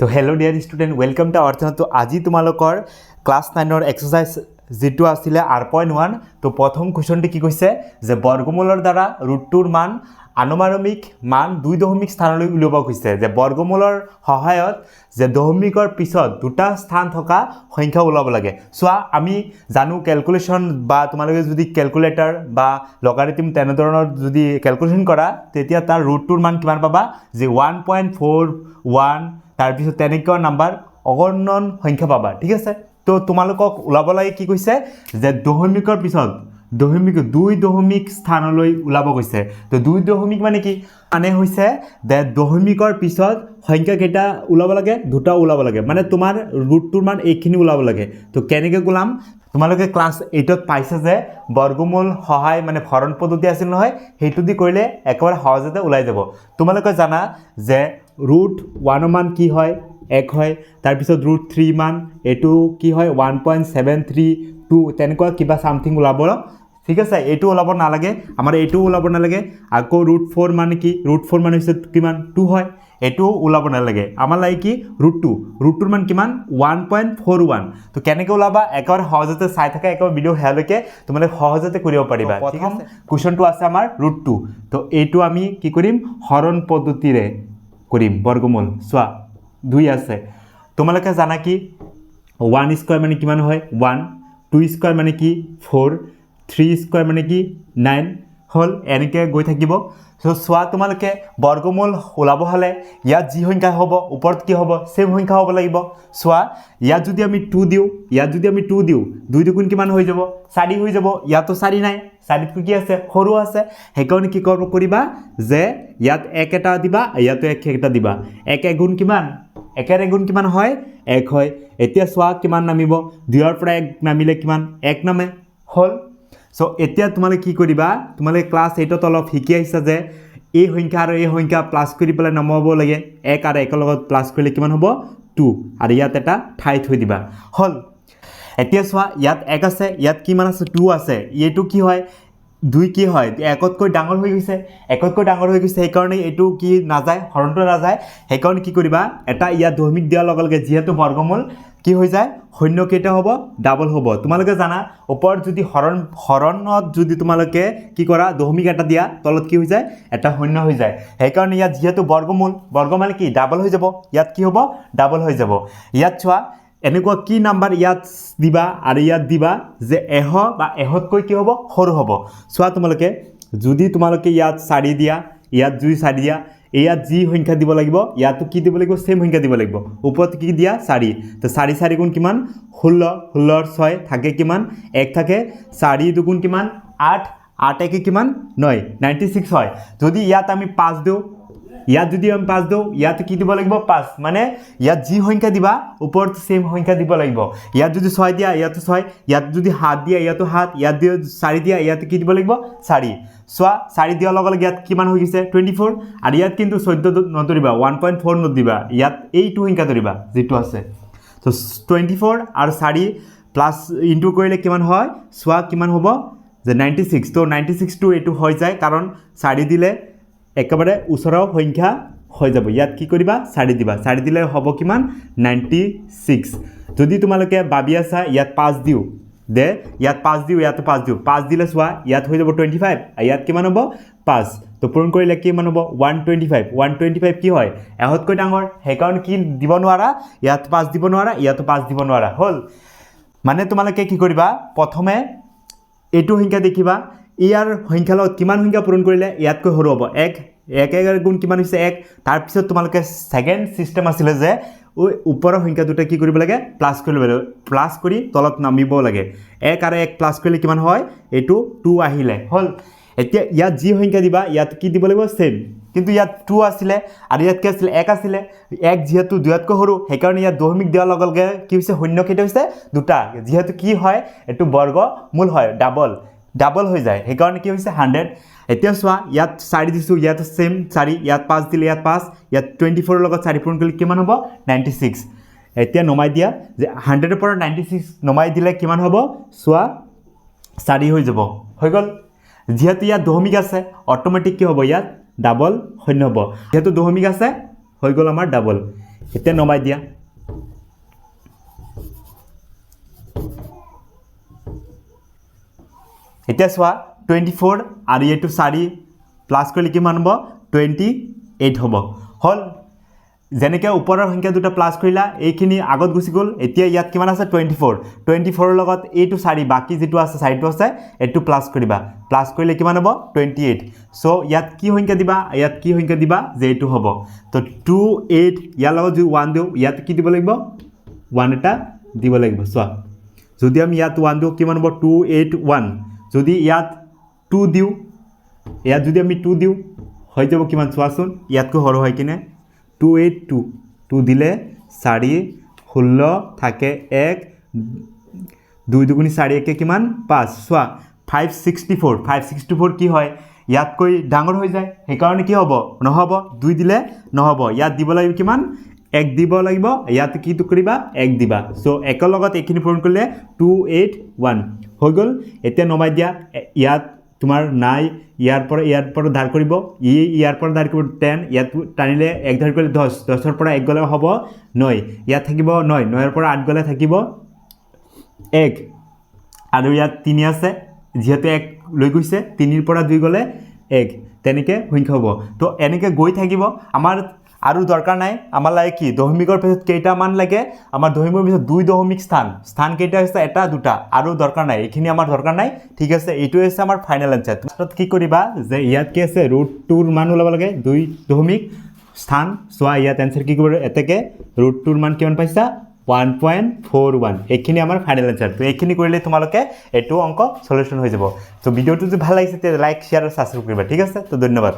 তো hello' dear student welcome to our channel. তো আজি তোমালোকৰ ক্লাছ 9ৰ এক্সাৰচাইজ যেটো আছিলে R.1 তো প্ৰথম কুৱেশ্যনটো কি কৈছে যে বৰ্গমূলৰ দ্বাৰা ৰুটটোৰ মান আনুমানমিক মান 2 স্থানলৈ উলিয়াব কৈছে যে বৰ্গমূলৰ সহায়ত যে দশমিকৰ পিছত দুটা স্থান থকা সংখ্যা ওলাব লাগে। চোৱা আমি জানো ক্যালকুলেশন বা তোমালোকে যদি ক্যালকুলেটৰ বা লগাৰিথম তেনেধৰণৰ যদি ক্যালকুলেশন কৰা তেতিয়া তাৰ ৰুটটোৰ মান কিমান পাবা যে 1.41 তাৰ পিছত তেনেকুৱা নাম্বাৰ অগণন সংখ্যা পাবা। ঠিক আছে, তো তোমালোকক ওলাব লাগে কি কৈছে যে দশমিকৰ পিছত দুই দশমিক স্থানলৈ ওলাব কৈছে। তো দুই দশমিক মানে কি মানে হৈছে যে দশমিকৰ পিছত সংখ্যা কেইটা ওলাব লাগে দুটা ওলাব লাগে, মানে তোমাৰ ৰুটটোৰ মান এইখিনি ওলাব লাগে। তো কেনেকৈ ওলাম তোমালোকে ক্লাছ 8ত পাইছে যে বৰ্গমূল সহায় মানে হৰণ পদ্ধতি আছিল নহয়, সেইটো দি কৰিলে একেবাৰে সহজতে ওলাই যাব। তোমালোকে জানা যে ৰুট 1 মান কি হয় 1 হয়, তাৰ পিছত ৰুট 3 মান এটো কি হয় 1.732 তেনেকুৱা কিবা সামথিং ওলাব। ঠিক আছে, এইটো ওলাব নালাগে, আমাৰ এইটো ওলাব নালাগে। আকৌ ৰুট 4 মানে কি ৰুট 4 মানে হৈছে কিমান 2 হয়, এইটো ওলাব নালাগে। আমাৰ লাগে কি ৰুট 2, ৰুটটোৰ মান কিমান 1.41। তো কেনেকৈ ওলাবা একেবাৰে সহজতে চাই থাকা, একেবাৰে ভিডিও হেলৈকে তোমালোকে সহজতে কৰিব পাৰিবা। প্ৰথম কুৱেশ্যনটো আছে আমাৰ ৰুট 2। তো এইটো আমি কি কৰিম হৰণ পদ্ধতিৰে কৰিম বৰ্গমূল। চোৱা 2 আছে, তোমালোকে জানা কি 1 স্কয়াৰ মানে কিমান হয় 1, 2 স্কয়াৰ মানে কি 4, 3 স্কয়াৰ মানে কি 9 হল, এনেকৈ গৈ থাকিব। সো চোৱা তোমালোকে বৰ্গমূল ওলাব হলে ইয়াত যি সংখ্যা হ'ব ওপৰত কি হ'ব সেম সংখ্যা হ'ব লাগিব। চোৱা ইয়াত যদি আমি 2 দিওঁ, ইয়াত যদি আমি 2 দিওঁ 2 দুগুণ কিমান হৈ যাব 4 হৈ যাব। ইয়াতো 4 নাই, 4ত কি আছে সৰু আছে, সেইকাৰণে কি কৰিবা যে ইয়াত 1 এটা দিবা, ইয়াতো 1 এটা দিবা। 1 এগুণ কিমান 1 এগুণ কিমান হয় 1 হয়। এতিয়া চোৱা কিমান নামিব 2ৰ পৰা 1 নামিলে কিমান 1 নামে হল। সো এতিয়া তোমালোকে কি কৰিবা তোমালোকে ক্লাছ 8ত অলপ শিকি আহিছা যে এই সংখ্যা আৰু এই সংখ্যা প্লাস কৰি পেলাই নমাব লাগে। 1 আৰু 1 লগত প্লাস কৰিলে কিমান হ'ব 2, আৰু ইয়াত এটা ঠাই থৈ দিবা হল। এতিয়া চোৱা ইয়াত 1 আছে, ইয়াত কিমান আছে 2 আছে, এইটো কি হয় 2 কি হয় 1তকৈ ডাঙৰ হৈ গৈছে, 1তকৈ ডাঙৰ হৈ গৈছে, সেইকাৰণে এইটো কি নাযায় হৰণটো নাযায়। সেইকাৰণে কি কৰিবা এটা ইয়াত দশমিক দিয়াৰ লগে লগে যিহেতু বৰ্গমূল কি হৈ যায় শূন্য কেইটা হ'ব ডাবল হ'ব। তোমালোকে জানা ওপৰত যদি হৰণত যদি তোমালোকে কি কৰা দশমিক এটা দিয়া তলত কি হৈ যায় এটা শূন্য হৈ যায়। সেইকাৰণে ইয়াত যিহেতু বৰ্গমূল মানে কি ডাবল হৈ যাব, ইয়াত কি হ'ব ডাবল হৈ যাব। ইয়াত চোৱা এনেকুৱা কি নাম্বাৰ ইয়াত দিবা আৰু ইয়াত দিবা যে এহ বা এহতকৈ কি হ'ব সৰু হ'ব। চোৱা তোমালোকে যদি তোমালোকে ইয়াত 4 দিয়া, ইয়াত যদি 4 দিয়া, ইয়াত যি সংখ্যা দিব লাগিব ইয়াতো কি দিব লাগিব সেম সংখ্যা দিব লাগিব। ওপৰত কি দিয়া 4, তো 4 4 গুণ কিমান 16, 16 6 থাকে কিমান 1 থাকে, 4 দুগুণ কিমান 8, 8 একে কিমান 9, 96 হয়। যদি ইয়াত আমি 5 দিওঁ, ইয়াত যদি আমি 5 দিওঁ ইয়াত কি দিব লাগিব 5, মানে ইয়াত যি সংখ্যা দিবা ওপৰত সেম সংখ্যা দিব লাগিব। ইয়াত যদি 6 দিয়া ইয়াতো 6, ইয়াত যদি 7 দিয়া ইয়াতো 7, ইয়াত যদি 4 দিয়া ইয়াত কি দিব লাগিব 4। চোৱা 4 দিয়াৰ লগে লগে ইয়াত কিমান হৈ গৈছে 24, আৰু ইয়াত কিন্তু 14 নধৰিবা 1.4 নধৰিবা, ইয়াত এইটো সংখ্যা ধৰিবা যিটো আছে। তো 24 আৰু 4 প্লাস ইনটু কৰিলে কিমান হয় চোৱা কিমান হ'ব যে 96। তো 96 টো এইটো হৈ যায় কাৰণ 4 দিলে একেবাৰে ওচৰৰ সংখ্যা হৈ যাব। ইয়াত কি কৰিবা 4 দিবা, 4 দিলে হ'ব কিমান 96। যদি তোমালোকে ভাবি আছা ইয়াত 5 দিওঁ দে, ইয়াত 5 দিওঁ ইয়াতো 5 দিওঁ, 5 দিলে চোৱা ইয়াত হৈ যাব 25, ইয়াত কিমান হ'ব 5, তো পূৰণ কৰিলে কিমান হ'ব 125। 125 কি হয় এহতকৈ ডাঙৰ, সেইকাৰণে কি দিব নোৱাৰা ইয়াত 5 দিব নোৱাৰা, ইয়াতো 5 দিব নোৱাৰা হল। মানে তোমালোকে কি কৰিবা প্ৰথমে এইটো সংখ্যা দেখিবা ইয়াৰ সংখ্যাৰ লগত কিমান সংখ্যা পূৰণ কৰিলে ইয়াতকৈ সৰু হ'ব 1, 1 গুণ কিমান হৈছে 1। তাৰপিছত তোমালোকে সেকেন্ড সিস্টেম আছিলে যে ওপৰৰ সংখ্যা দুটা কি কৰিব লাগে প্লাস কৰিব লাগে, প্লাস কৰি তলত নামিব লাগে। 1 আৰু 1 প্লাস কৰিলে কিমান হয় এইটো 2 আহিলে হল। এতিয়া ইয়াত যি সংখ্যা দিবা ইয়াত কি দিব লাগিব সেম, কিন্তু ইয়াত 2 আছিলে আৰু ইয়াত কি আছিলে 1 আছিলে। 1 যিহেতু 2তকৈ সৰু সেইকাৰণে ইয়াত দশমিক দিয়াৰ লগে লগে কি হৈছে শূন্য কেইটা হৈছে দুটা, যিহেতু কি হয় এইটো বৰ্গমূল হয় ডাবল হৈ যায়, সেইকাৰণে কি হৈছে 100। এতিয়া চোৱা ইয়াত 4 দিছোঁ ইয়াত সেম 4, ইয়াত 5 দিলে ইয়াত 5, ইয়াত 24 লগত 4 পূৰণ কৰিলে কিমান হ'ব 96। এতিয়া নমাই দিয়া যে 100ৰ পৰা 96 নমাই দিলে কিমান হ'ব চোৱা 4 হৈ যাব, হৈ গ'ল। যিহেতু ইয়াত দশমিক আছে অটোমেটিক কি হ'ব ইয়াত ডাবল শূন্য হ'ব, যেহেতু দশমিক আছে হৈ গ'ল আমাৰ ডাবল। এতিয়া নমাই দিয়া এতিয়া চোৱা 24 আৰু এইটো 4 প্লাস কৰিলে কিমান হ'ব 28 হ'ব হল যেনেকৈ ওপৰৰ সংখ্যা দুটা প্লাস কৰিলা এইখিনি আগত গুচি গ'ল এতিয়া ইয়াত কিমান আছে 24 ৰ লগত এইটো 4 বাকি যেটো আছে সাইডটো আছে এটো প্লাস কৰিবা প্লাস কৰিলে কিমান হ'ব 28 সো ইয়াত কি সংখ্যা দিবা যে এটো হ'ব তো 28 ইয়াৰ লগত যদি 1 দিও ইয়াত কি দিব লাগিব 1 এটা দিব লাগিব চোৱা যদি আমি ইয়াত 1 দিও কিমান হ'ব 281 যদি ইয়াত 2 দিও ইয়াত যদি আমি 2 দিও হৈ যাব কিমান চোৱাচোন ইয়াতকৈ সৰু হয় কিনে 282 দিলে 4 16 থাকে 1 2 দুগুণি 4 একে কিমান 5 চোৱা 564 কি হয় ইয়াতকৈ ডাঙৰ হৈ যায় সেই কাৰণে কি হ'ব নহব 2 দিলে নহব ইয়াত দিব লাগিব কিমান 1 দিব লাগিব ইয়াত কি তো কৰিবা 1 দিবা সো একৰ লগত এখিনি পূৰণ কৰিলে 281 হৈ গল এতিয়া নমাই দিয়া ইয়াত তোমাৰ নাই ইয়াৰ পৰা ধাৰ কৰিব ইয়াৰ পৰা ধাৰ কৰিব 10 ইয়াত টানিলে 1 ধাৰ কৰিলে 10 10 ৰ পৰা 1 গলে হ'ব 9 ইয়াত থাকিব 9 9 ৰ পৰা 8 গলে থাকিব 1 আৰু ইয়াত 3 আছে যেহেতু 1 লৈ গৈছে 3 ৰ পৰা 2 গলে 1 তেনেকে সংখ্যা হ'ব তো এনেকে গৈ থাকিব আমাৰ আৰু দৰকাৰ নাই আমাৰ লাগে কি দশমিকৰ পিছত কেইটা মান লাগে আমাৰ দশমিকৰ পিছত 2 দশমিক স্থান কেইটা আছে এটা দুটা আৰু দৰকাৰ নাই এইখিনি আমাৰ দৰকাৰ নাই ঠিক আছে এইটো আছে আমাৰ ফাইনাল আনসাৰ তো কি কৰিবা যে ইয়াত কি আছে √2 ৰ মান ওলাব লাগে 2 দশমিক স্থান সোয়া ইয়াত আনসাৰ কি কৰিব এতেকে √2 ৰ মান কিমান পাইছা 1.41 এইখিনি আমাৰ ফাইনাল আনসাৰ তো এইখিনি কৰিলে তোমালোকে এটো অংক সলিউশন হৈ যাব তো ভিডিওটো যদি ভাল লাগিছে তে লাইক শেয়াৰ আৰু সাবস্ক্ৰাইব কৰিবা ঠিক আছে তো ধন্যবাদ